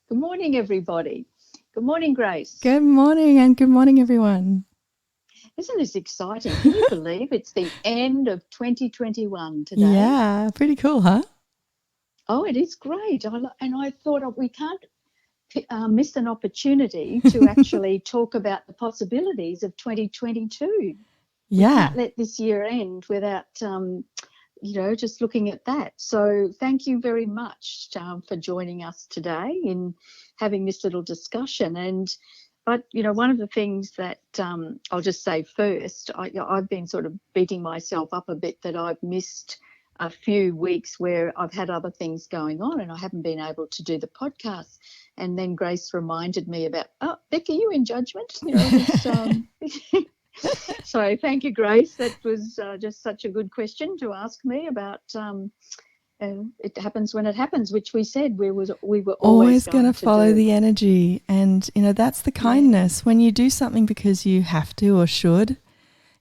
Good morning, everybody. Good morning, Grace. Good morning and good morning, everyone. Isn't this exciting? Can you believe it's the end of 2021 today? Yeah, pretty cool, huh? Oh, it is great. And I thought we can't miss an opportunity to actually talk about the possibilities of 2022. We Yeah. can't let this year end without, just looking at that. So thank you very much for joining us today in having this little discussion. But one of the things that I'll just say first, I've been sort of beating myself up a bit that I've missed a few weeks where I've had other things going on and I haven't been able to do the podcast. And then Grace reminded me about, oh, Vicki, are you in judgment? So thank you, Grace. That was just such a good question to ask me about. It happens when it happens, which we said we were always Always going going to to follow do. the energy. And, that's the Yeah. kindness. When you do something because you have to or should,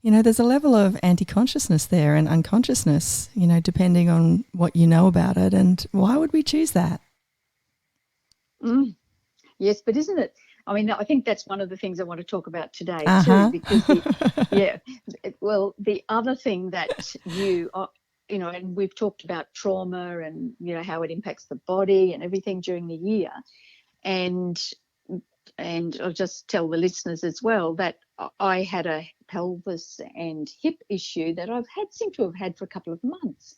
there's a level of anti-consciousness there and unconsciousness, depending on what you know about it. And why would we choose that? Mm. Yes, but isn't it? I mean, I think that's one of the things I want to talk about today too, Uh-huh. because the other thing that and we've talked about trauma and how it impacts the body and everything during the year, and and I'll just tell the listeners as well that I had a pelvis and hip issue that seem to have had for a couple of months.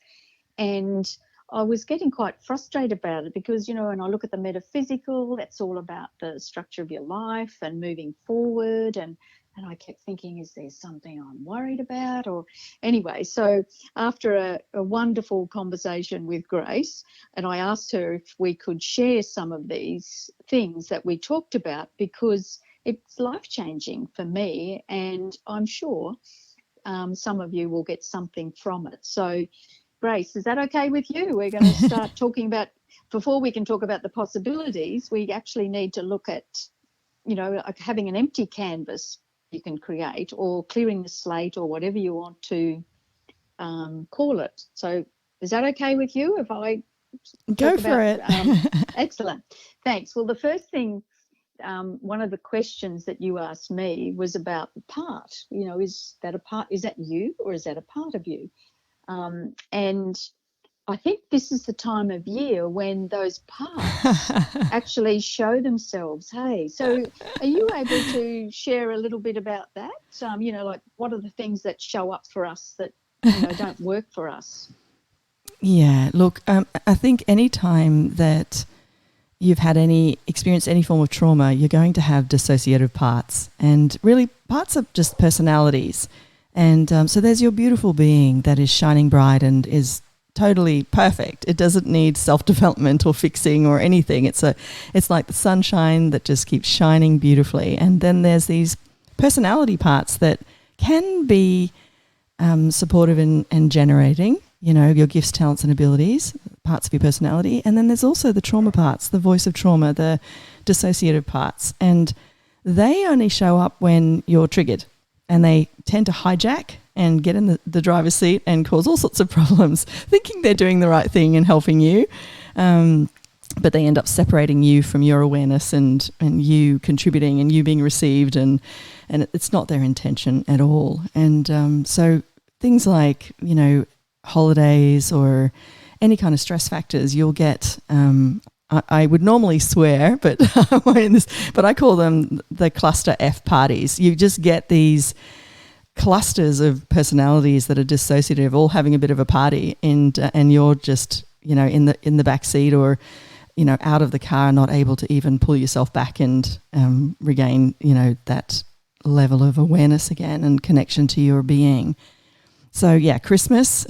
And I was getting quite frustrated about it because, when I look at the metaphysical, that's all about the structure of your life and moving forward. And I kept thinking, is there something I'm worried about? Or anyway, so after a wonderful conversation with Grace, and I asked her if we could share some of these things that we talked about because it's life-changing for me, and I'm sure some of you will get something from it. So Grace, is that okay with you? We're going to start talking about, before we can talk about the possibilities, we actually need to look at, like having an empty canvas you can create, or clearing the slate, or whatever you want to call it. So is that okay with you if I Go talk for about, it. excellent, thanks. Well, the first thing, one of the questions that you asked me was about the part, is that you, or is that a part of you? And I think this is the time of year when those parts actually show themselves. Hey, so are you able to share a little bit about that? Like what are the things that show up for us that, don't work for us? Yeah, look, I think any time that you've had experienced any form of trauma, you're going to have dissociative parts. And really, parts are just personalities. And so there's your beautiful being that is shining bright and is totally perfect. It doesn't need self-development or fixing or anything. It's like the sunshine that just keeps shining beautifully. And then there's these personality parts that can be supportive and generating, your gifts, talents and abilities, parts of your personality. And then there's also the trauma parts, the voice of trauma, the dissociative parts. And they only show up when you're triggered, and they tend to hijack and get in the driver's seat and cause all sorts of problems, thinking they're doing the right thing and helping you. But they end up separating you from your awareness and you contributing and you being received, and it's not their intention at all. And so things like, holidays or any kind of stress factors, you'll get, I would normally swear, but but I call them the cluster F parties. You just get these clusters of personalities that are dissociative, all having a bit of a party, and you're just, in the back seat or, out of the car, not able to even pull yourself back and regain, that level of awareness again and connection to your being. So yeah, Christmas,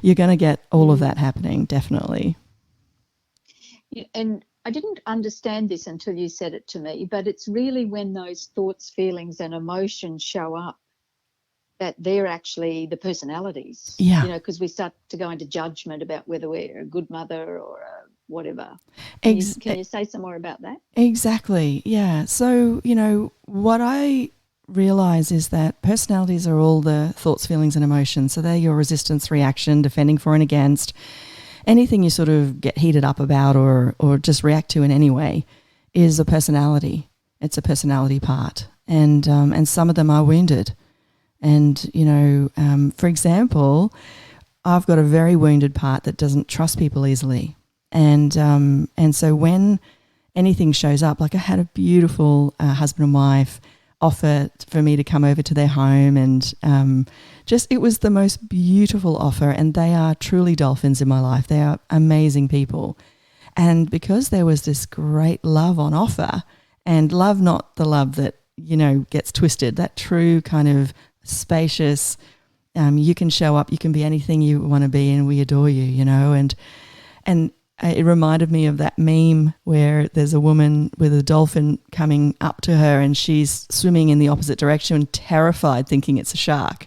you're going to get all of that happening, definitely. And I didn't understand this until you said it to me, but it's really when those thoughts, feelings and emotions show up that they're actually the personalities, Yeah. because we start to go into judgment about whether we're a good mother or a whatever. Ex- Can you say some more about that? exactly. Yeah. So, what I realize is that personalities are all the thoughts, feelings and emotions. So they're your resistance, reaction, defending for and against, anything you sort of get heated up about or just react to in any way. is a personality. It's a personality part, and some of them are wounded. And for example, I've got a very wounded part that doesn't trust people easily, and so when anything shows up, like I had a beautiful husband and wife offer for me to come over to their home, and it was the most beautiful offer, and they are truly dolphins in my life. They are amazing people. And because there was this great love on offer, and love, not the love that, gets twisted, that true kind of spacious, you can show up, you can be anything you want to be, and we adore you, and it reminded me of that meme where there's a woman with a dolphin coming up to her and she's swimming in the opposite direction, terrified, thinking it's a shark.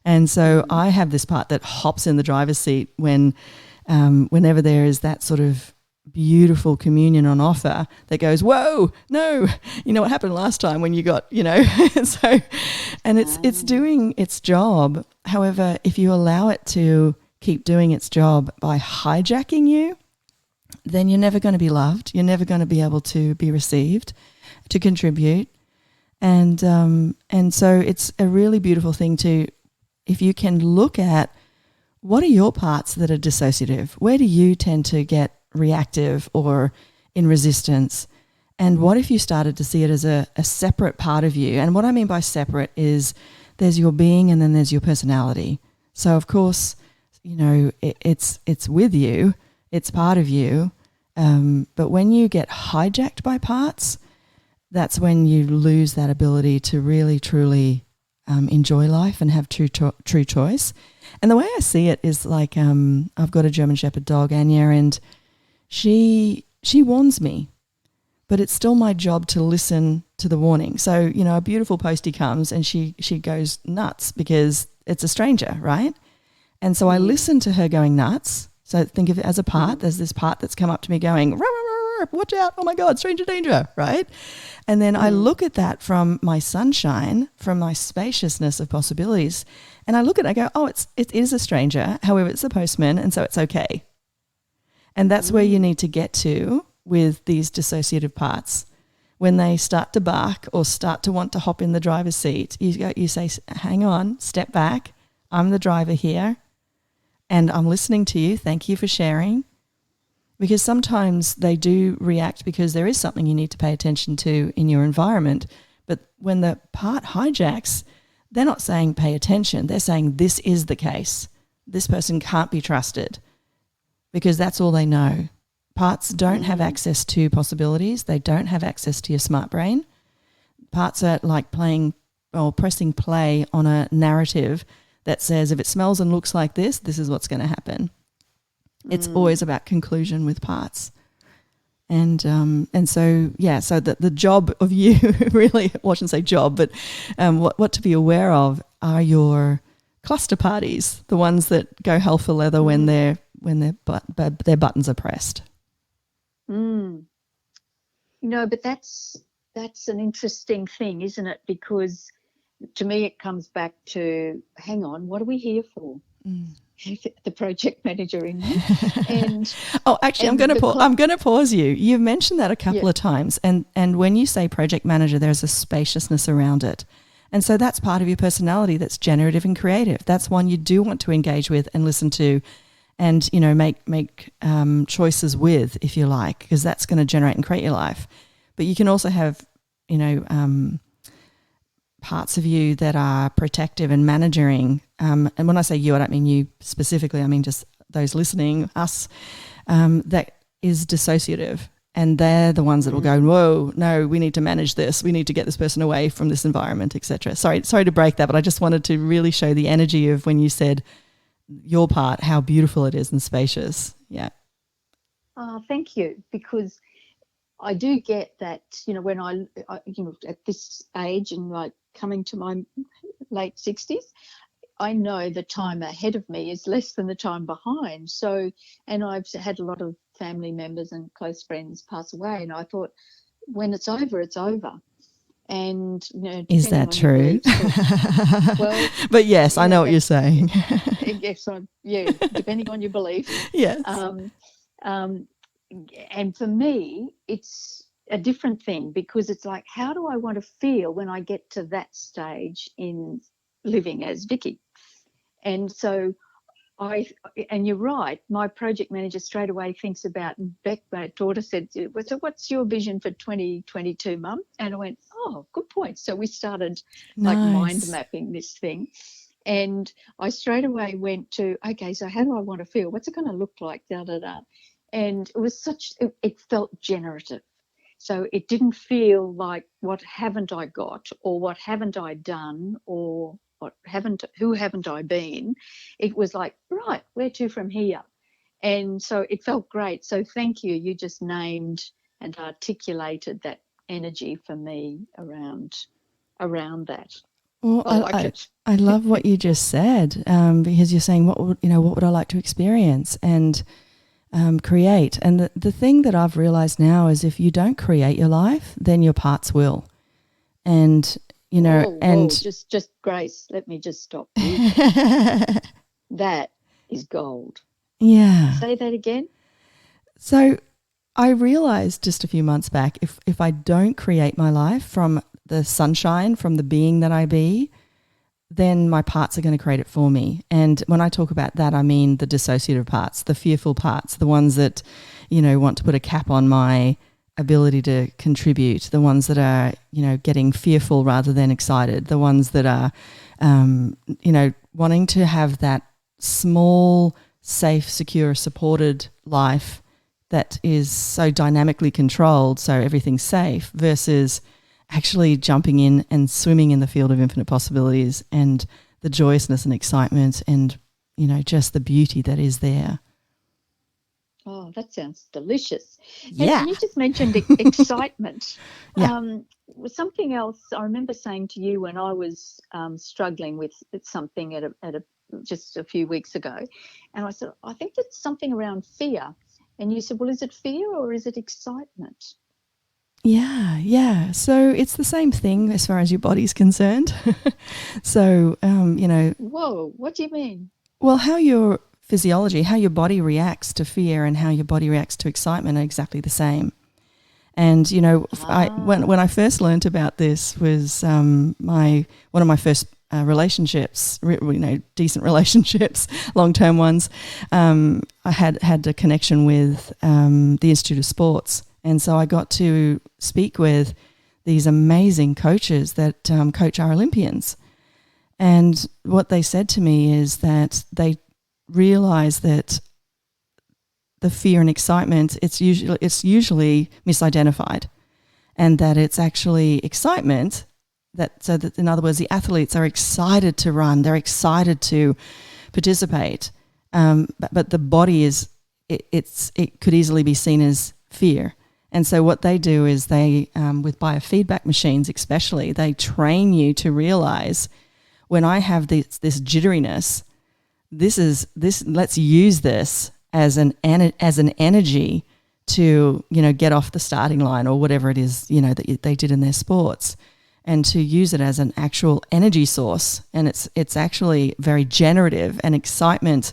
And so I have this part that hops in the driver's seat whenever there is that sort of beautiful communion on offer that goes, whoa, no, you know what happened last time when you got, so, and it's doing its job. However, if you allow it to keep doing its job by hijacking you, then you're never going to be loved. You're never going to be able to be received, to contribute. And so it's a really beautiful thing if you can look at what are your parts that are dissociative? Where do you tend to get reactive or in resistance? And what if you started to see it as a separate part of you? And what I mean by separate is there's your being and then there's your personality. So of course, it's with you, it's part of you. But when you get hijacked by parts, that's when you lose that ability to really, truly enjoy life and have true choice. And the way I see it is like I've got a German Shepherd dog, Anya, and she warns me, but it's still my job to listen to the warning. So, a beautiful postie comes and she goes nuts because it's a stranger, right? And so I listen to her going nuts. So think of it as a part. There's this part that's come up to me going, rah, rah, rah, rah, watch out, oh my God, stranger danger, right? And then I look at that from my sunshine, from my spaciousness of possibilities, and I look at it, I go, oh, it is a stranger, however, it's the postman, and so it's okay. And that's where you need to get to with these dissociative parts. When they start to bark or start to want to hop in the driver's seat, you say, hang on, step back, I'm the driver here, and I'm listening to you, thank you for sharing. Because sometimes they do react because there is something you need to pay attention to in your environment. But when the part hijacks, they're not saying pay attention. They're saying this is the case. This person can't be trusted, because that's all they know. Parts don't have access to possibilities. They don't have access to your smart brain. Parts are like pressing play on a narrative that says if it smells and looks like this, this is what's going to happen. It's always about conclusion with parts. And so the job of you really, well, I shouldn't say job, but what to be aware of are your cluster parties, the ones that go hell for leather when their buttons are pressed. But that's an interesting thing, isn't it? Because to me it comes back to, hang on, what are we here for? The project manager in me. And actually, I'm going to pause you. You've mentioned that a couple of times, and when you say project manager, there's a spaciousness around it, and so that's part of your personality. That's generative and creative. That's one you do want to engage with and listen to, and make choices with, if you like, because that's going to generate and create your life. But you can also have parts of you that are protective and managing. And when I say you, I don't mean you specifically. I mean just those listening, us, that is dissociative. And they're the ones that will go, whoa, no, we need to manage this. We need to get this person away from this environment, etc. Sorry to break that, but I just wanted to really show the energy of when you said your part, how beautiful it is and spacious. Yeah. Oh, thank you. Because I do get that, when I at this age and like coming to my late 60s, I know the time ahead of me is less than the time behind. So, and I've had a lot of family members and close friends pass away, and I thought, when it's over, it's over. And is that true? Well, but yes, I know what you're saying. Yes, depending on your beliefs. Yes. And for me, it's a different thing, because it's like, how do I want to feel when I get to that stage in living as Vicki? And so and you're right, my project manager straight away thinks about Beck, my daughter, said, so what's your vision for 2022, Mum? And I went, oh, good point. So we started like mind mapping this thing. And I straight away went to, okay, so how do I want to feel? What's it going to look like? Da, da, da. And it was it felt generative. So it didn't feel like, what haven't I got, or what haven't I done, or who haven't I been? It was like, right, where to from here? And so it felt great. So thank you. You just named and articulated that energy for me around that. Well, I like it. I love what you just said, because you're saying, what would I like to experience and create? And the thing that I've realized now is, if you don't create your life, then your parts will. And just Grace, let me just stop you. That is gold. Yeah. Say that again. So I realized just a few months back, if I don't create my life from the sunshine, from the being that I be, then my parts are going to create it for me. And when I talk about that, I mean the dissociative parts, the fearful parts, the ones that, want to put a cap on my ability to contribute, the ones that are, getting fearful rather than excited, the ones that are, wanting to have that small, safe, secure, supported life that is so dynamically controlled, so everything's safe, versus actually jumping in and swimming in the field of infinite possibilities and the joyousness and excitement and, just the beauty that is there. Oh, that sounds delicious. Yeah. And you just mentioned excitement. Yeah. Something else I remember saying to you when I was struggling with something at just a few weeks ago, and I said, I think it's something around fear. And you said, well, is it fear or is it excitement? Yeah. So it's the same thing as far as your body's concerned. So, Whoa, what do you mean? Well, how your physiology, how your body reacts to fear and how your body reacts to excitement are exactly the same. And, when I first learned about this was one of my first relationships, decent relationships, long-term ones. I had a connection with the Institute of Sports. And so I got to speak with these amazing coaches that coach our Olympians. And what they said to me is that they realize that the fear and excitement, it's usually misidentified, and that it's actually excitement so that, in other words, the athletes are excited to run, they're excited to participate, but the body it could easily be seen as fear. And so what they do is they, with biofeedback machines especially, they train you to realize, when I have this jitteriness, let's use this as an energy to, get off the starting line, or whatever it is, that they did in their sports, and to use it as an actual energy source. And it's actually very generative, and excitement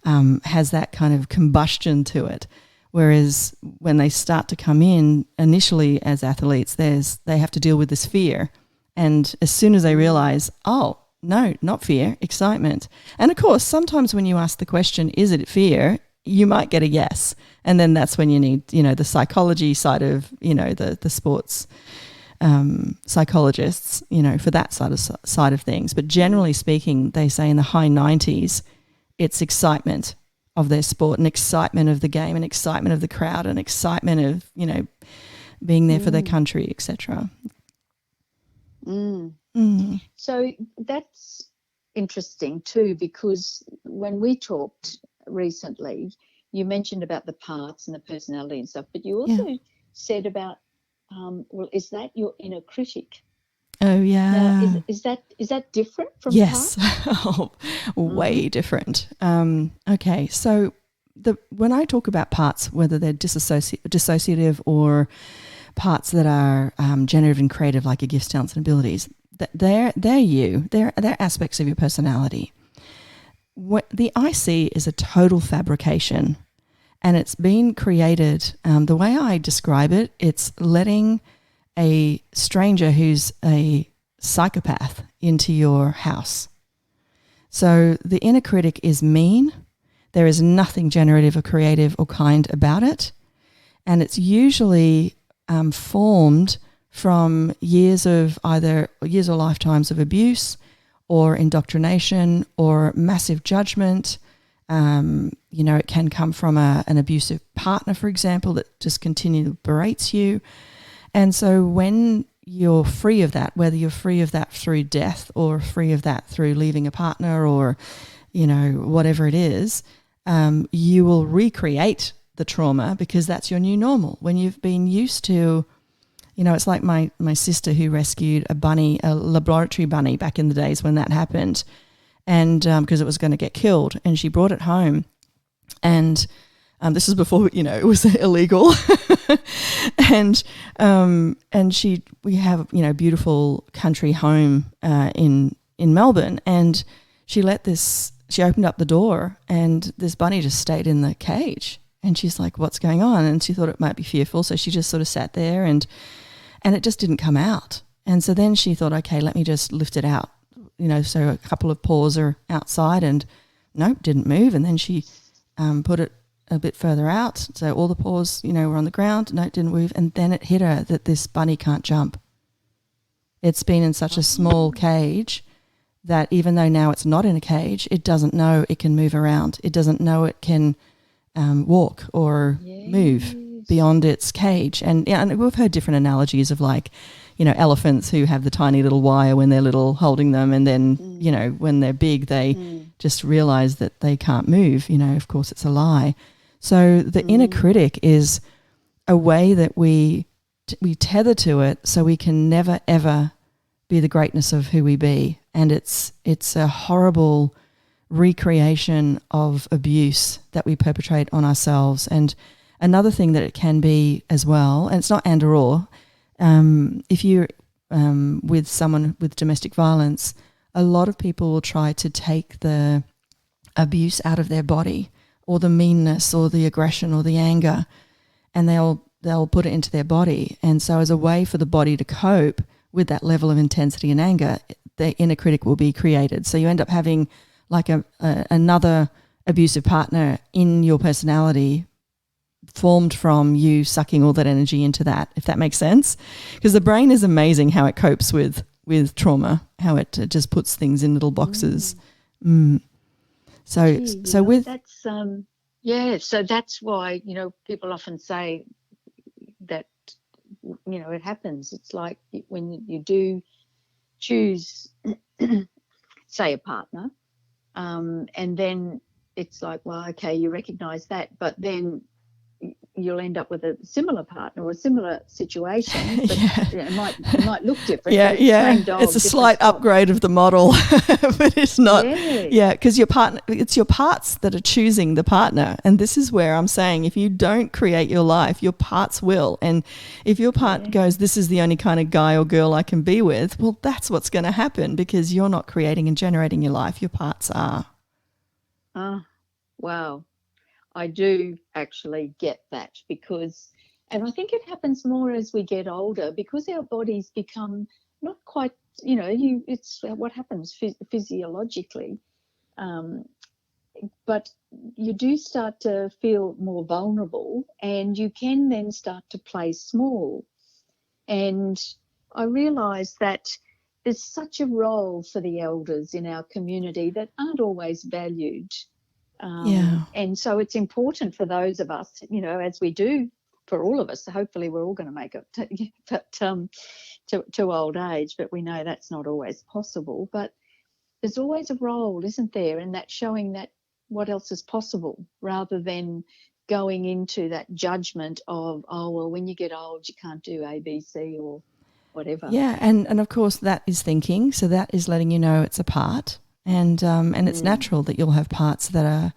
has that kind of combustion to it. Whereas when they start to come in initially as athletes, they have to deal with this fear. And as soon as they realize, oh, no, not fear, excitement. And of course, sometimes when you ask the question, is it fear? You might get a yes. And then that's when you need, the psychology side of, the sports psychologists, for that side of things. But generally speaking, they say in the high 90s, it's excitement of their sport, and excitement of the game, and excitement of the crowd, and excitement of, being there for their country, etc. So that's interesting too, because when we talked recently, you mentioned about the parts and the personality and stuff, but you also said about, well, is that your inner critic? Oh, yeah. Now, is that different from yes. parts? Way different. Okay, so when I talk about parts, whether they're dissociative or parts that are generative and creative, like your gifts, talents, and abilities, they're you. They're aspects of your personality. What the IC is a total fabrication, And it's been created, the way I describe it, it's letting a stranger who's a psychopath into your house. So the inner critic is mean. There is nothing generative or creative or kind about it. And it's usually formed from years or lifetimes of abuse or indoctrination or massive judgment. It can come from an abusive partner, for example, that just continually berates you. And so when you're free of that, whether you're free of that through death or free of that through leaving a partner or, whatever it is, you will recreate the trauma because that's your new normal. When you've been used to, it's like my sister who rescued a laboratory bunny back in the days when that happened, and because it was going to get killed, and she brought it home, and this is before it was illegal, and we have beautiful country home in Melbourne, and she opened up the door, and this bunny just stayed in the cage, and she's like, "What's going on?" And she thought it might be fearful, so she just sort of sat there, and it just didn't come out, and so then she thought, okay, let me just lift it out, so a couple of paws are outside, and nope, didn't move, and then she put it a bit further out, so all the paws, were on the ground. No, it didn't move, and then it hit her that this bunny can't jump. It's been in such a small cage that even though now it's not in a cage, it doesn't know it can move around. It doesn't know it can walk or move beyond its cage. And we've heard different analogies of elephants who have the tiny little wire when they're little holding them, and then, when they're big, they just realize that they can't move. Of course, it's a lie. So the inner critic is a way that we tether to it so we can never, ever be the greatness of who we be. And it's a horrible recreation of abuse that we perpetrate on ourselves. And another thing that it can be as well, and it's not and or, if you're with someone with domestic violence, a lot of people will try to take the abuse out of their body, or the meanness or the aggression or the anger, and they'll put it into their body. And so as a way for the body to cope with that level of intensity and anger, the inner critic will be created. So you end up having like another abusive partner in your personality, formed from you sucking all that energy into that, if that makes sense. Because the brain is amazing how it copes with trauma, how it just puts things in little boxes. So that's why people often say that it happens. It's like when you do choose say a partner, and then it's like, well, okay, you recognize that, but then you'll end up with a similar partner or a similar situation, but it might look different. Same dog, it's a slight upgrade of the model, but it's not. Because it's your parts that are choosing the partner, and this is where I'm saying, if you don't create your life, your parts will. And if your part goes, this is the only kind of guy or girl I can be with, well, that's what's going to happen, because you're not creating and generating your life. Your parts are. Wow. I do actually get that, and I think it happens more as we get older, because our bodies become not quite, it's what happens physiologically, but you do start to feel more vulnerable, and you can then start to play small. And I realise that there's such a role for the elders in our community that aren't always valued. And so it's important for those of us, as we do, for all of us, hopefully we're all going to make it to old age, but we know that's not always possible. But there's always a role, isn't there, in that showing that what else is possible, rather than going into that judgment of, oh, well, when you get old, you can't do A, B, C or whatever. Yeah, and of course that is thinking, so that is letting you know it's a part. And it's natural that you'll have parts that are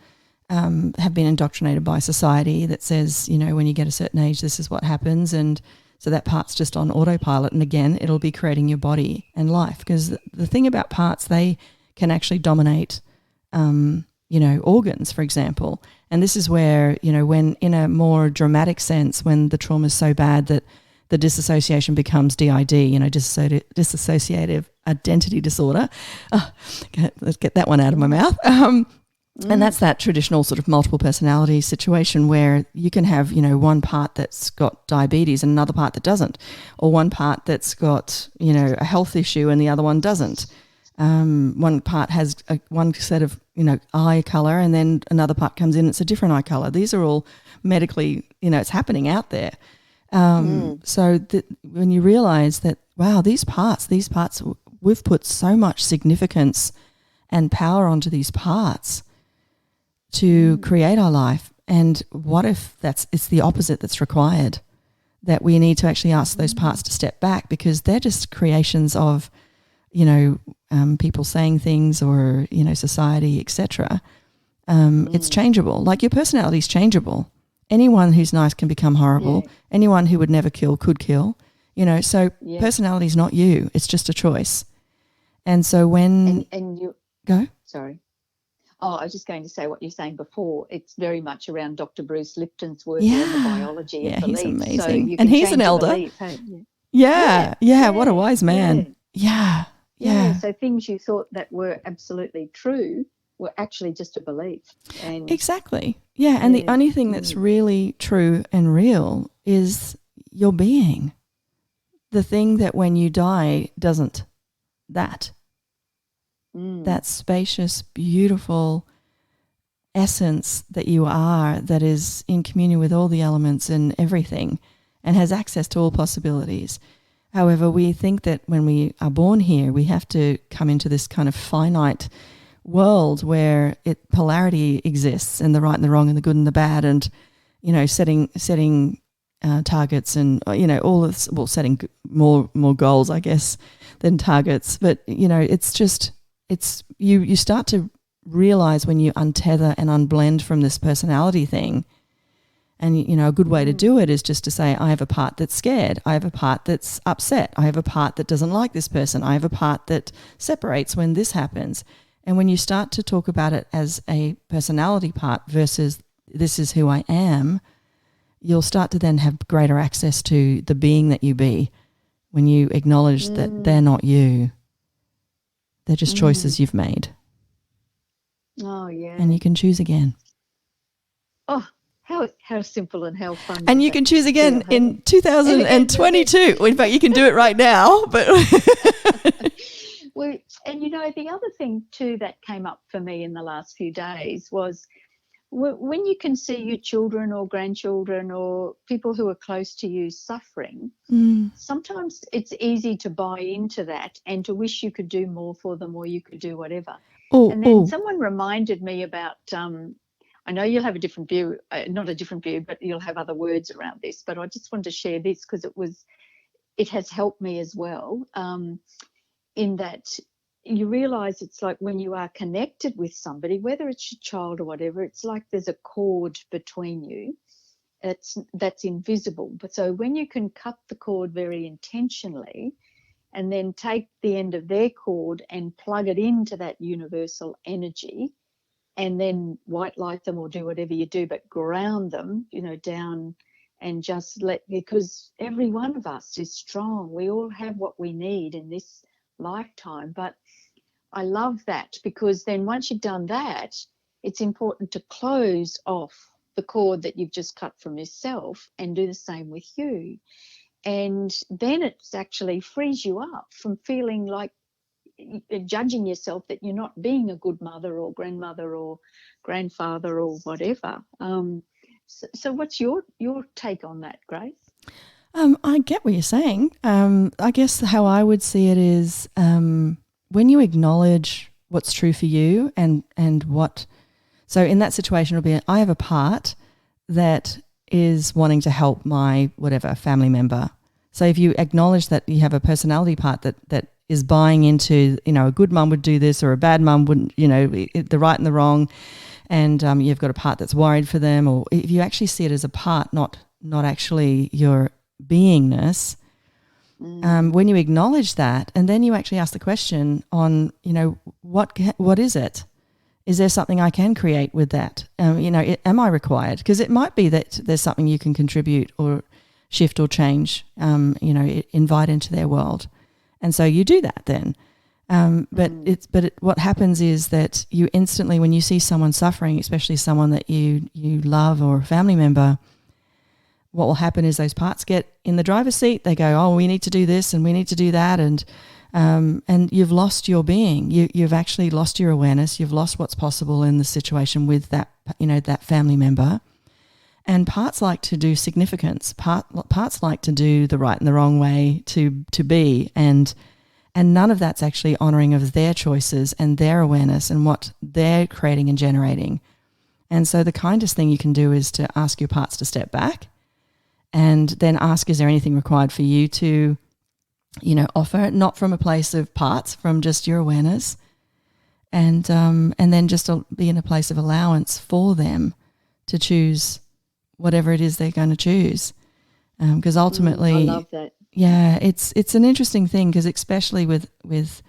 have been indoctrinated by society that says, when you get a certain age, this is what happens, and so that part's just on autopilot. And again, it'll be creating your body and life, because the thing about parts, they can actually dominate organs, for example. And this is where, when in a more dramatic sense, when the trauma is so bad that the disassociation becomes DID, dissociative identity disorder. Oh, let's get that one out of my mouth. And that's that traditional sort of multiple personality situation where you can have, one part that's got diabetes and another part that doesn't, or one part that's got, a health issue and the other one doesn't. One part has one set of, eye colour, and then another part comes in, it's a different eye colour. These are all medically, it's happening out there. So when you realise that, wow, these parts, we've put so much significance and power onto these parts to create our life. And what if it's the opposite that's required? That we need to actually ask those parts to step back, because they're just creations of, people saying things, or, society, etc. It's changeable. Like your personality is changeable. Anyone who's nice can become horrible. Yeah. Anyone who would never kill could kill. So personality is not you. It's just a choice. And so when and you go, sorry. Oh, I was just going to say what you're saying before. It's very much around Dr. Bruce Lipton's work on the biology of belief. He's amazing. So you and he's an elder. Belief, hey? What a wise man. Yeah. So things you thought that were absolutely true were actually just a belief. And exactly. Yeah, and the only thing that's really true and real is your being. The thing that when you die doesn't. That spacious, beautiful essence that you are, that is in communion with all the elements and everything and has access to all possibilities. However, we think that when we are born here, we have to come into this kind of finite world where polarity exists, and the right and the wrong and the good and the bad, and, setting targets and, all of, setting more goals, I guess, than targets. But, you start to realize when you untether and unblend from this personality thing. And, a good way to do it is just to say, I have a part that's scared. I have a part that's upset. I have a part that doesn't like this person. I have a part that separates when this happens. And when you start to talk about it as a personality part versus this is who I am, you'll start to then have greater access to the being that you be when you acknowledge that they're not you. They're just choices you've made. Oh, yeah. And you can choose again. Oh, how simple and how fun. And you can choose again in 2022. In fact, you can do it right now. But well, and the other thing too that came up for me in the last few days was when you can see your children or grandchildren or people who are close to you suffering, sometimes it's easy to buy into that and to wish you could do more for them, or you could do whatever. And then someone reminded me about, I know you'll have a different view, not a different view, but you'll have other words around this, but I just wanted to share this because it has helped me as well, in that you realise it's like when you are connected with somebody, whether it's your child or whatever, it's like there's a cord between you that's invisible. But so when you can cut the cord very intentionally and then take the end of their cord and plug it into that universal energy and then white light them or do whatever you do, but ground them, down and just because every one of us is strong. We all have what we need in this lifetime. But I love that, because then once you've done that, it's important to close off the cord that you've just cut from yourself and do the same with you. And then it's actually frees you up from feeling like judging yourself that you're not being a good mother or grandmother or grandfather or whatever. So what's your take on that, Grace? I get what you're saying. I guess how I would see it is when you acknowledge what's true for you and what. So in that situation, it'll be I have a part that is wanting to help my whatever family member. So if you acknowledge that you have a personality part that is buying into, a good mum would do this or a bad mum wouldn't, the right and the wrong, and you've got a part that's worried for them, or if you actually see it as a part, not actually your beingness, when you acknowledge that, and then you actually ask the question on, what is it? is there something I can create with that? Am I required? Because it might be that there's something you can contribute or shift or change, invite into their world. And so you do that then. What happens is that you instantly, when you see someone suffering, especially someone that you love or a family member, what will happen is those parts get in the driver's seat. They go, oh, we need to do this and we need to do that. And you've lost your being. You've actually lost your awareness. You've lost what's possible in the situation with that, that family member. And parts like to do significance. Parts like to do the right and the wrong way to be. And none of that's actually honouring of their choices and their awareness and what they're creating and generating. And so the kindest thing you can do is to ask your parts to step back and then ask, is there anything required for you to offer, not from a place of parts, from just your awareness, and then just be in a place of allowance for them to choose whatever it is they're going to choose. Because ultimately, I love that. Yeah, it's an interesting thing, because especially with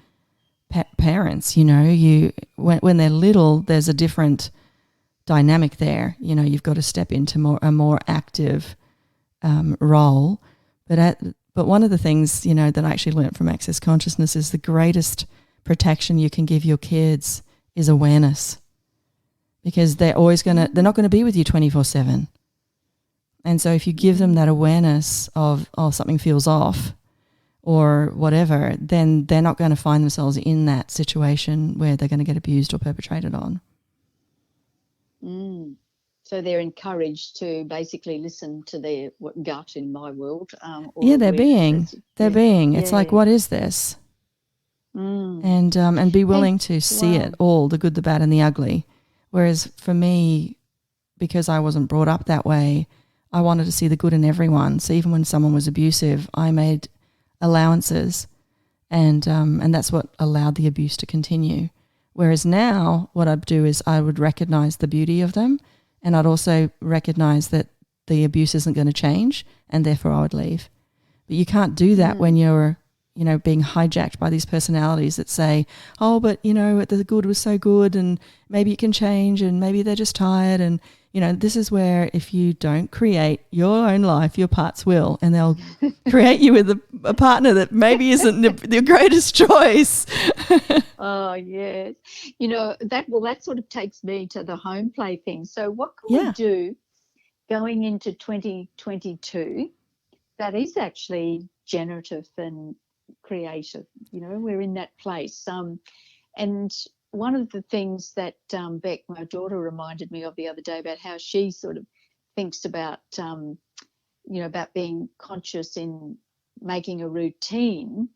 parents, when they're little, there's a different dynamic there. You've got to step into a more active role, But one of the things, that I actually learned from Access Consciousness is the greatest protection you can give your kids is awareness, because they're not going to be with you 24/7. And so if you give them that awareness of, oh, something feels off or whatever, then they're not going to find themselves in that situation where they're going to get abused or perpetrated on. So they're encouraged to basically listen to their gut, in my world. They're being. It's like, what is this? And be willing to see it all, the good, the bad, and the ugly. Whereas for me, because I wasn't brought up that way, I wanted to see the good in everyone. So even when someone was abusive, I made allowances, and that's what allowed the abuse to continue. Whereas now, what I'd do is I would recognize the beauty of them. And I'd also recognize that the abuse isn't going to change, and therefore I would leave. But you can't do that when you're, being hijacked by these personalities that say, oh, but, the good was so good and maybe it can change and maybe they're just tired. And, this is where if you don't create your own life, your parts will, and they'll create you with a partner that maybe isn't the greatest choice. Oh, yes. That sort of takes me to the home play thing. So what can we do going into 2022 that is actually generative and creative? We're in that place. And one of the things that Beck, my daughter, reminded me of the other day about how she sort of thinks about, about being conscious in making a routine,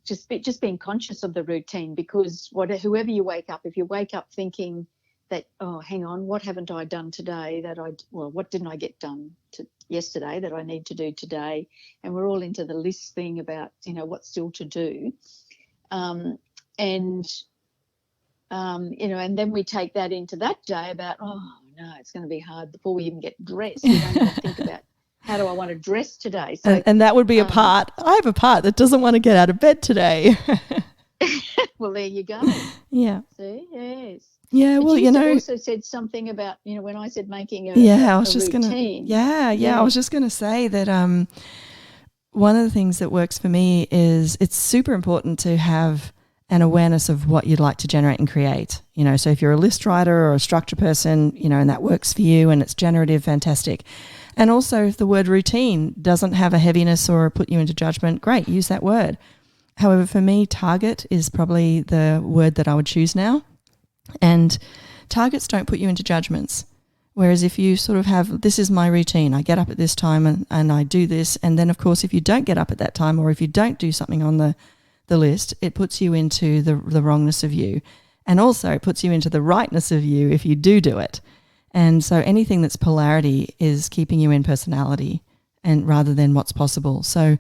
just being conscious of the routine, because whoever you wake up, if you wake up thinking that, oh, hang on, what haven't I done today what didn't I get done yesterday that I need to do today? And we're all into the list thing about, what's still to do. And then we take that into that day about, oh, no, it's going to be hard before we even get dressed. We don't even think about, how do I want to dress today? So, and that would be a part. I have a part that doesn't want to get out of bed today. Well, there you go. Yeah. See, yes. Yeah, but you also said something about, when I said making a routine. I was just going to say that one of the things that works for me is it's super important to have an awareness of what you'd like to generate and create. So if you're a list writer or a structure person, and that works for you and it's generative, fantastic. And also if the word routine doesn't have a heaviness or put you into judgment, great, use that word. However, for me, target is probably the word that I would choose now. And targets don't put you into judgments. Whereas if you sort of have, this is my routine, I get up at this time and I do this. And then, of course, if you don't get up at that time or if you don't do something on the list, it puts you into the wrongness of you. And also it puts you into the rightness of you if you do it. And so anything that's polarity is keeping you in personality and rather than what's possible. So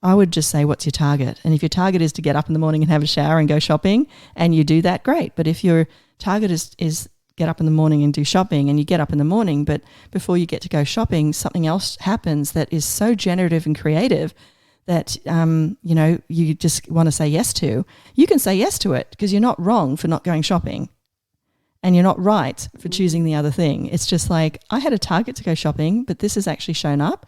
I would just say, what's your target? And if your target is to get up in the morning and have a shower and go shopping and you do that, great. But if your target is get up in the morning and do shopping and you get up in the morning, but before you get to go shopping, something else happens that is so generative and creative that, you just want to say yes to, you can say yes to it because you're not wrong for not going shopping and you're not right for choosing the other thing. It's just like, I had a target to go shopping, but this has actually shown up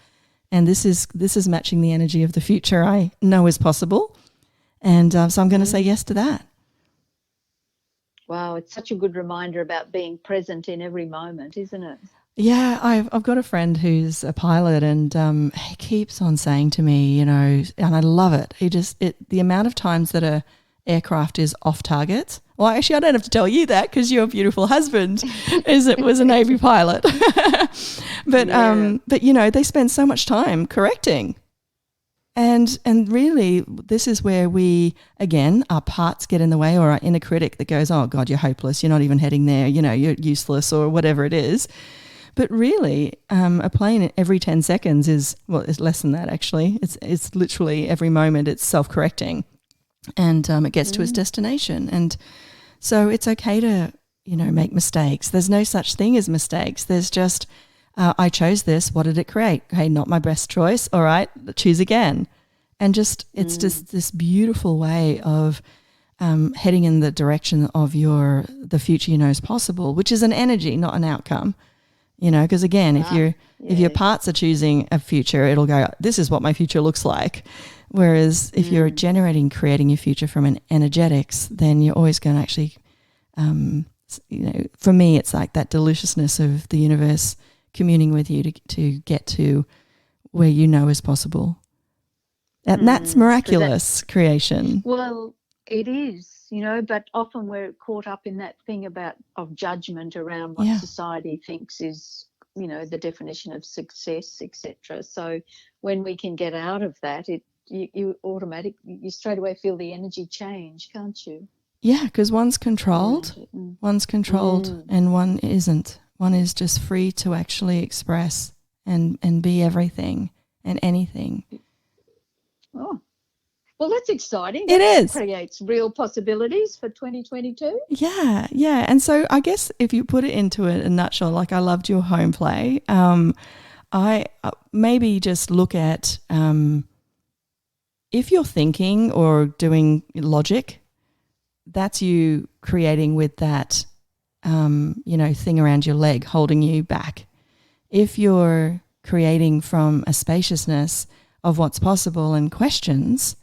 and this is matching the energy of the future I know is possible. And so I'm going to say yes to that. Wow, it's such a good reminder about being present in every moment, isn't it? Yeah, I've got a friend who's a pilot, and he keeps on saying to me, and I love it. The amount of times that a aircraft is off target. Well, actually, I don't have to tell you that because your beautiful husband was a Navy pilot. But they spend so much time correcting. And really, this is where our parts get in the way, or our inner critic that goes, oh, God, you're hopeless. You're not even heading there. You're useless or whatever it is. But really, a plane every 10 seconds it's less than that, actually. It's literally every moment it's self-correcting and it gets to its destination. And so it's okay to, make mistakes. There's no such thing as mistakes. There's just, I chose this. What did it create? Hey, not my best choice. All right, choose again. And it's just this beautiful way of heading in the direction of the future you know is possible, which is an energy, not an outcome. Because again, if your parts are choosing a future, it'll go, this is what my future looks like. Whereas if you're creating your future from an energetics, then you're always going to actually, for me, it's like that deliciousness of the universe communing with you to get to where you know is possible. And that's miraculous creation. Well, it is, but often we're caught up in that thing of judgment around what society thinks is, the definition of success, etc. So when we can get out of that, you straight away feel the energy change, can't you? Yeah, because one's controlled, and one isn't. One is just free to actually express and be everything and anything. Oh. Well, that's exciting. It is. Creates real possibilities for 2022. Yeah. And so I guess if you put it into a nutshell, like I loved your home play, I maybe just look at if you're thinking or doing logic, that's you creating with that, thing around your leg holding you back. If you're creating from a spaciousness of what's possible and questions,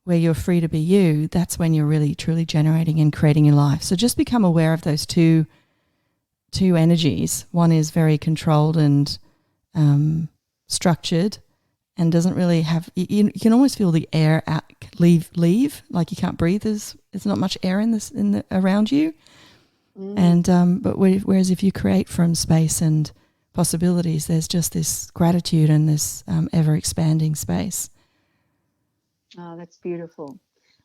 where you're free to be you, that's when you're really truly generating and creating your life. So just become aware of those two energies. One is very controlled and structured and doesn't really have, you can almost feel the air out, leave, like you can't breathe. There's not much air around you. And but whereas if you create from space and possibilities, there's just this gratitude and this ever expanding space. Oh, that's beautiful.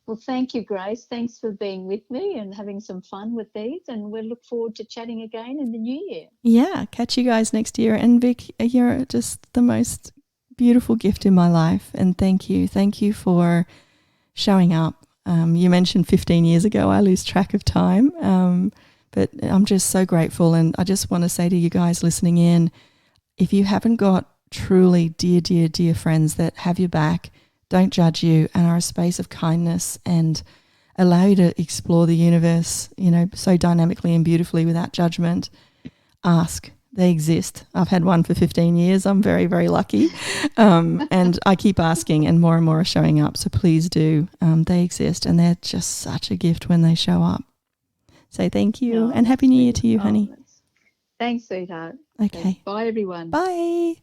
Well, thank you, Grace. Thanks for being with me and having some fun with these. And we'll look forward to chatting again in the new year. Yeah, catch you guys next year. And Vic, you're just the most beautiful gift in my life. And thank you. Thank you for showing up. You mentioned 15 years ago, I lose track of time. But I'm just so grateful. And I just want to say to you guys listening in, if you haven't got truly dear, dear, dear friends that have your back, don't judge you, and are a space of kindness and allow you to explore the universe, so dynamically and beautifully without judgment, ask. They exist. I've had one for 15 years. I'm very, very lucky. And I keep asking and more are showing up. So please do. They exist and they're just such a gift when they show up. So thank you and Happy New Year to you, honey. Thanks, sweetheart. Okay. Bye, everyone. Bye.